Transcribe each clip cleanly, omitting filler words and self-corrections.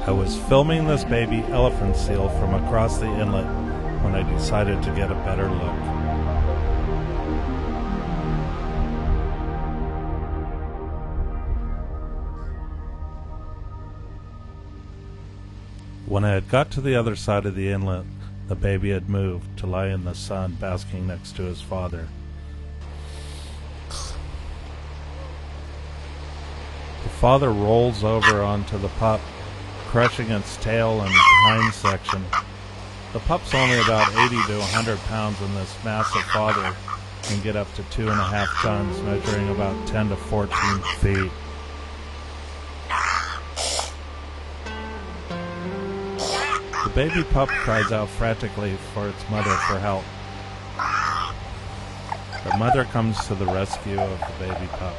I was filming this baby elephant seal from across the inlet when I decided to get a better look. When I had got to the other side of the inlet, the baby had moved to lie in the sun, basking next to his father. The father rolls over onto the pup, crushing its tail and hind section. The pup's only about 80 to 100 pounds, and this massive father can get up to 2.5 tons, measuring about 10 to 14 feet. The baby pup cries out frantically for its mother for help. The mother comes to the rescue of the baby pup.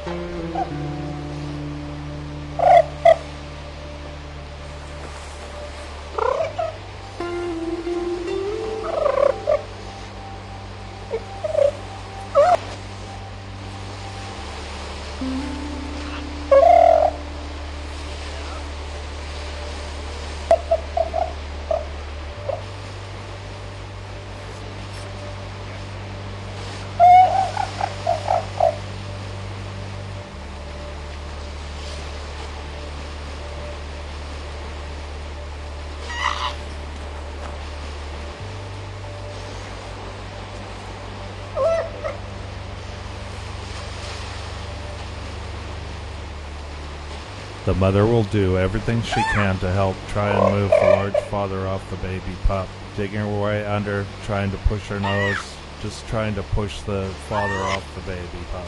The mother will do everything she can to help try and move the large father off the baby pup, digging her way under, trying to push her nose, just trying to push the father off the baby pup.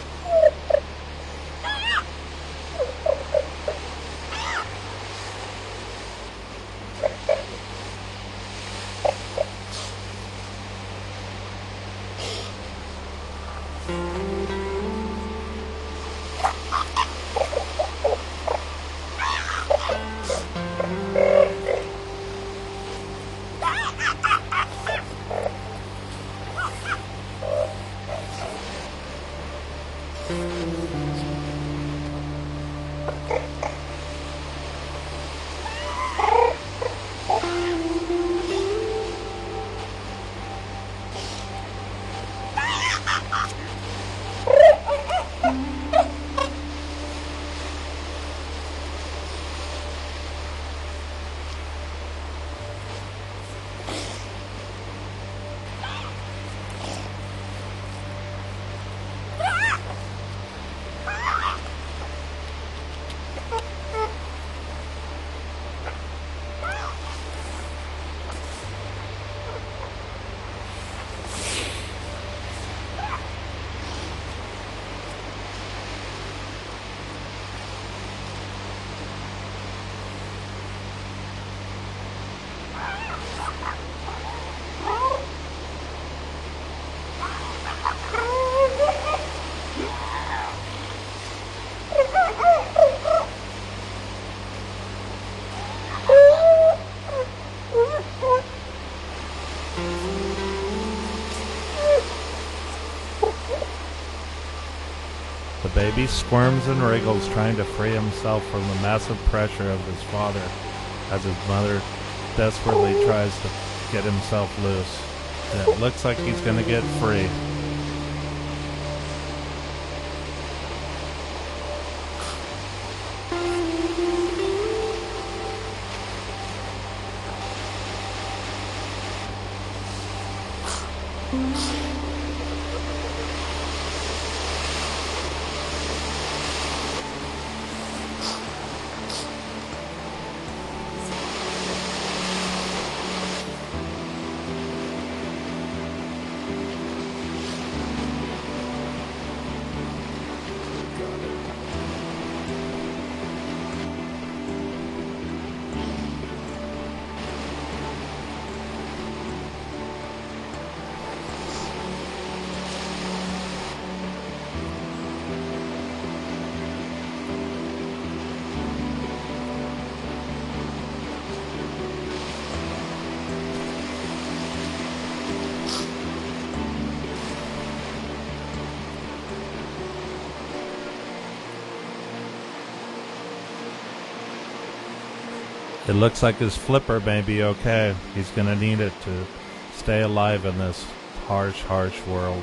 The baby squirms and wriggles, trying to free himself from the massive pressure of his father as his mother desperately tries to get himself loose. And it looks like he's going to get free. It looks like his flipper may be okay. He's going to need it to stay alive in this harsh, harsh world.